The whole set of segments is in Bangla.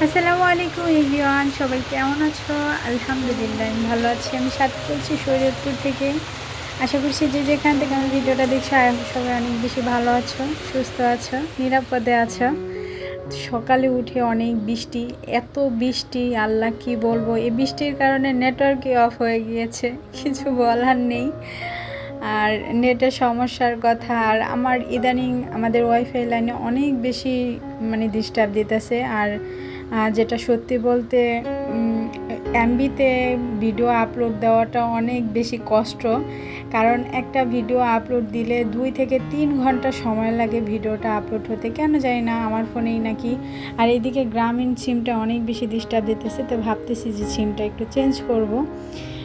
আসসালামু আলাইকুম এভরিওয়ান, সবাই কেমন আছো? আলহামদুলিল্লাহ আমি ভালো আছি। আমি সাথে বলছি শরীয়তপুর থেকে। আশা করছি যে যেখান থেকে আমি ভিডিওটা দেখছি সবাই অনেক বেশি ভালো আছো, সুস্থ আছো, নিরাপদে আছো। সকালে উঠে অনেক বৃষ্টি, এত বৃষ্টি আল্লাহ কি বলবো। এই বৃষ্টির কারণে নেটওয়ার্কই অফ হয়ে গিয়েছে, কিছু বলার নেই। আর নেটের সমস্যার কথা, আর আমার ইদানিং আমাদের ওয়াইফাই লাইনে অনেক বেশি ডিস্টার্ব দিতেছে। আর যেটা সত্যি বলতে এমবিতে ভিডিও আপলোড দেওয়াটা অনেক বেশি কষ্ট, কারণ একটা ভিডিও আপলোড দিলে 2 থেকে 3 ঘন্টা সময় লাগে ভিডিওটা আপলোড হতে, কেন জানি না আমার ফোনেই নাকি। আর এদিকে গ্রামীণ সিমটা অনেক বেশি ডিস্টার্ব দিতেছে, তো ভাবতেছি যে সিমটা একটু চেঞ্জ করব।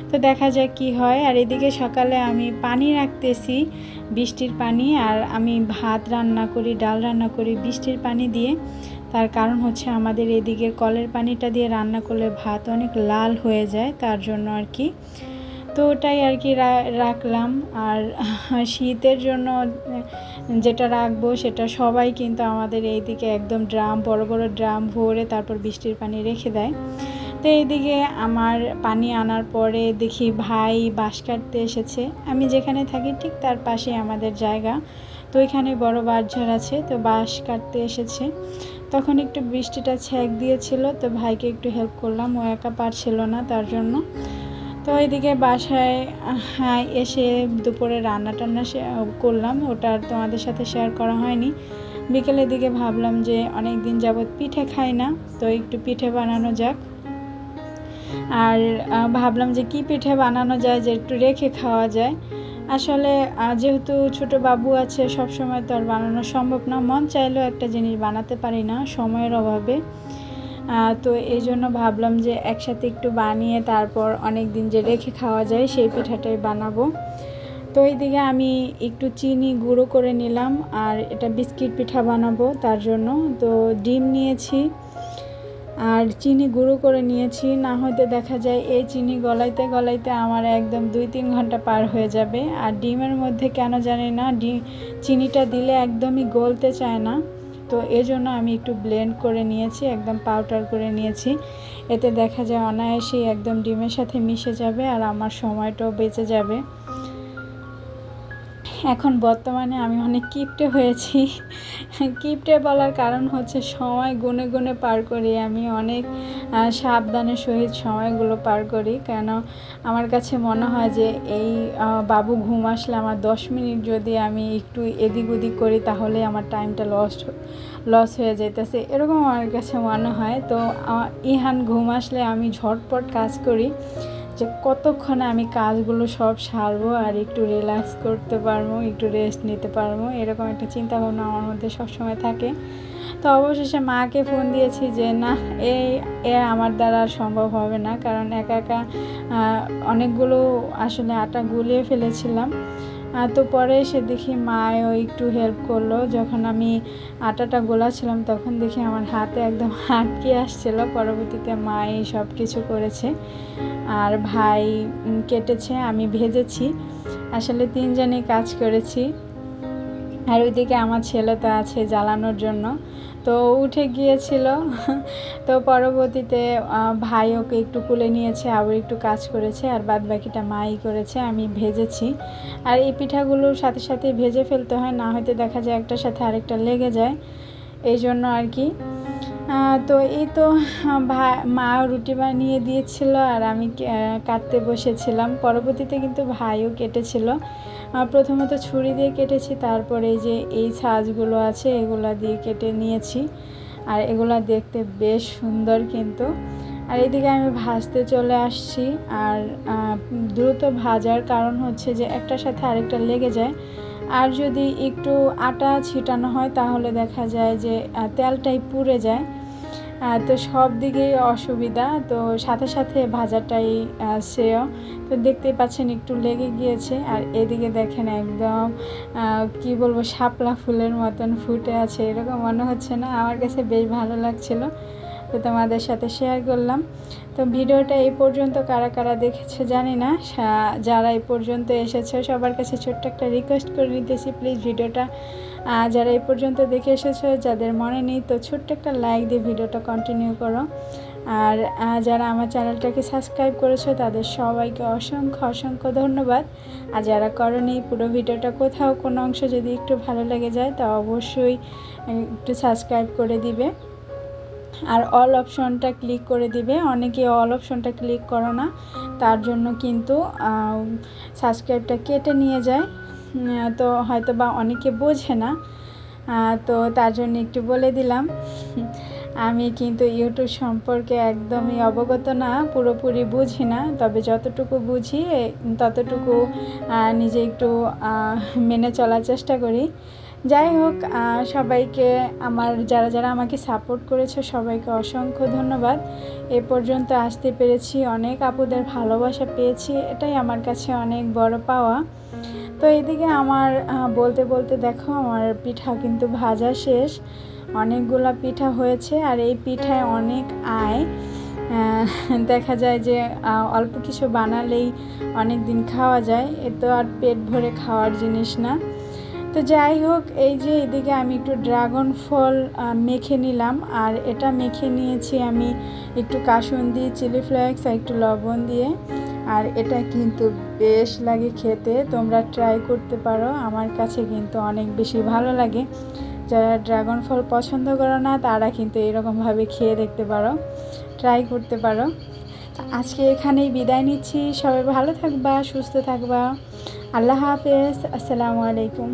তো দেখা যাক কি হয়। আর এদিকে সকালে আমি পানি রাখতেছি, বৃষ্টির পানি। আর আমি ভাত রান্না করি, ডাল রান্না করি বৃষ্টির পানি দিয়ে। তার কারণ হচ্ছে আমাদের এদিকের কলের পানিটা দিয়ে রান্না করলে ভাত অনেক লাল হয়ে যায়, তার জন্য আর কি। তো ওটাই আর কি রাখলাম। আর শীতের জন্য যেটা রাখবো সেটা সবাই কিন্তু আমাদের এইদিকে একদম বড় বড় ড্রাম ভরে তারপর বৃষ্টির পানি রেখে দেয়। তো এইদিকে আমার পানি আনার পরে দেখি ভাই বাঁশ কাটতে এসেছে। আমি যেখানে থাকি ঠিক তার পাশে আমাদের জায়গা, তো ওইখানে বড় বাঁশঝাড় আছে, তো বাঁশ কাটতে এসেছে। তখন একটু বৃষ্টিটা ছ্যাঁক দিয়েছিল, তো ভাইকে একটু হেল্প করলাম, ও একা পারছিল না তার জন্য। তো এইদিকে বাসায় এসে দুপুরে রান্না টান্না করলাম, ওটা আর তোমাদের সাথে শেয়ার করা হয়নি। বিকেলের দিকে ভাবলাম যে অনেক দিন যাবৎ পিঠে খাই না, তো একটু পিঠে বানানো যাক। আর ভাবলাম যে কি পিঠে বানানো যায় যে একটু রেখে খাওয়া যায়। আসলে যেহেতু ছোট বাবু আছে, সব সময় তো আর বানানো সম্ভব না, মন চাইলেও একটা জিনিস বানাতে পারি না সময়ের অভাবে। তো এই জন্য ভাবলাম যে একসাথে একটু বানিয়ে তারপর অনেক দিন যে রেখে খাওয়া যায় সেই পিঠাটাই বানাবো। তো এইদিকে আমি একটু চিনি গুঁড়ো করে নিলাম, আর এটা বিস্কিট পিঠা বানাবো তার জন্য। তো ডিম নিয়েছি আর চিনি গুঁড়ো করে নিয়েছি, না হয়তো দেখা যায় এই চিনি গলাইতে গলাইতে আমার একদম 2-3 ঘন্টা পার হয়ে যাবে। আর ডিমের মধ্যে কেন জানি না চিনিটা দিলে একদমই গলতে চায় না, তো এজন্য আমি একটু ব্লেন্ড করে নিয়েছি, একদম পাউডার করে নিয়েছি। এতে দেখা যায় অনায়াসেই একদম ডিমের সাথে মিশে যাবে আর আমার সময়টাও বেঁচে যাবে। এখন বর্তমানে আমি অনেক কিপটে হয়েছি। কিপটে বলার কারণ হচ্ছে সময় গুনে গুনে পার করি আমি, অনেক সাবধানের সহিত সময়গুলো পার করি। কেন আমার কাছে মনে হয় যে এই বাবু ঘুম আসলে আমার 10 মিনিট যদি আমি একটু এদিক ওদিক করি তাহলে আমার টাইমটা লস হয়ে যেতেছে, এরকম আমার কাছে মনে হয়। তো ইহান ঘুম আসলে আমি ঝটপট কাজ করি, যে কতক্ষণে আমি কাজগুলো সব সারবো আর একটু রিল্যাক্স করতে পারবো, একটু রেস্ট নিতে পারবো, এরকম একটা চিন্তাভাবনা আমার মধ্যে সবসময় থাকে। তো অবশেষে মাকে ফোন দিয়েছি যে না, এ আমার দ্বারা আর সম্ভব হবে না, কারণ একা একা অনেকগুলো আসলে আটা গুলিয়ে ফেলেছিলাম। তো পরে এসে দেখি মাও একটু হেল্প করলো। যখন আমি আটাটা গোলাছিলাম তখন দেখি আমার হাতে একদম আটকে আসছিলো, পরবর্তীতে মাই সব কিছু করেছে। আর ভাই কেটেছে, আমি ভেজেছি, আসলে 3 জনেই কাজ করেছি। আর ওইদিকে আমার ছেলে তো আছে জ্বালানোর জন্য, তো উঠে গিয়েছিল। তো পরবর্তীতে ভাই ওকে একটু কুলে নিয়েছে, আবার একটু কাজ করেছে, আর বাদ বাকিটা মাই করেছে, আমি ভেজেছি। আর এই পিঠাগুলোর সাথে সাথে ভেজে ফেলতে হয়, না হয়তো দেখা যায় একটার সাথে আরেকটা লেগে যায়, এই জন্য আর কি। তো এই তো মা রুটি বানিয়ে দিয়েছিল আর আমি কাটতে বসেছিলাম। পরবর্তীতে কিন্তু ভাইও কেটেছিল। প্রথমত ছুরি দিয়ে কেটেছি, তারপরে এই যে এই ছাঁচগুলো আছে এগুলা দিয়ে কেটে নিয়েছি, আর এগুলা দেখতে বেশ সুন্দর কিন্তু। আর এদিকে আমি ভাজতে চলে আসছি। আর দ্রুত ভাজার কারণ হচ্ছে যে একটার সাথে আরেকটা লেগে যায়, আর যদি একটু আটা ছিটানো হয় তাহলে দেখা যায় যে তেলটাই পুড়ে যায়। তো সব দিকেই অসুবিধা, তো সাথে সাথে ভাজাটাই শ্রেয়। তো দেখতেই পাচ্ছেন একটু লেগে গিয়েছে, আর এদিকে দেখেন একদম কি বলবো, শাপলা ফুলের মতন ফুটে আছে, এরকম মনে হচ্ছে না? আমার কাছে বেশ ভালো লাগছিল, তো তোমাদের সাথে শেয়ার করলাম। তো ভিডিওটা এই পর্যন্ত কারা কারা দেখেছে জানি না, যারা এই পর্যন্ত এসেছে সবার কাছে ছোট্ট একটা রিকোয়েস্ট করে নিতেছি, প্লিজ ভিডিওটা যারা এই পর্যন্ত দেখে এসেছো, যাদের মনে নেই তো ছোট্ট একটা লাইক দিয়ে ভিডিওটা কন্টিনিউ করো। আর যারা আমার চ্যানেলটাকে সাবস্ক্রাইব করেছো তাদের সবাইকে অসংখ্য অসংখ্য ধন্যবাদ। আর যারা করোনি, পুরো ভিডিওটা কোথাও কোনো অংশ যদি একটু ভালো লেগে যায় তা অবশ্যই একটু সাবস্ক্রাইব করে দিবে আর অল অপশনটা ক্লিক করে দিবে। অনেকে অল অপশনটা ক্লিক করো না, তার জন্য কিন্তু সাবস্ক্রাইবটা কেটে নিয়ে যায়, তো হয়তো বা অনেকে বোঝে না, তো তার জন্য একটু বলে দিলাম। আমি কিন্তু ইউটিউব সম্পর্কে একদমই অবগত না, পুরোপুরি বুঝি না, তবে যতটুকু বুঝি ততটুকু নিজে একটু মেনে চলার চেষ্টা করি। যাই হোক, সবাইকে যারা যারা আমাকে সাপোর্ট করেছে সবাইকে অসংখ্য ধন্যবাদ। এ পর্যন্ত আসতে পেরেছি, অনেক আপুদের ভালোবাসা পেয়েছি, এটাই আমার কাছে অনেক বড় পাওয়া। তো এদিকে আমার বলতে বলতে দেখো আমার পিঠা কিন্তু ভাজা শেষ, অনেকগুলো পিঠা হয়েছে। আর এই পিঠায় অনেক আয়, দেখা যায় যে অল্প কিছু বানালেই অনেক দিন খাওয়া যায়, এ তো আর পেট ভরে খাওয়ার জিনিস না। তো যাই হোক, এই যে এদিকে আমি একটু ড্রাগন ফল মেখে নিলাম, আর এটা মেখে নিয়েছি আমি একটু কাসুন্দি, চিলি ফ্লেক্স আর একটু লবণ দিয়ে। আর এটা কিন্তু বেশ লাগে খেতে, তোমরা ট্রাই করতে পারো, আমার কাছে কিন্তু অনেক বেশি ভালো লাগে। যারা ড্রাগন ফল পছন্দ করো না তারা কিন্তু এরকমভাবে খেয়ে দেখতে পারো, ট্রাই করতে পারো। আজকে এখানেই বিদায় নিচ্ছি, সবাই ভালো থাকবা, সুস্থ থাকবা। আল্লাহ হাফেজ, আসসালামু আলাইকুম।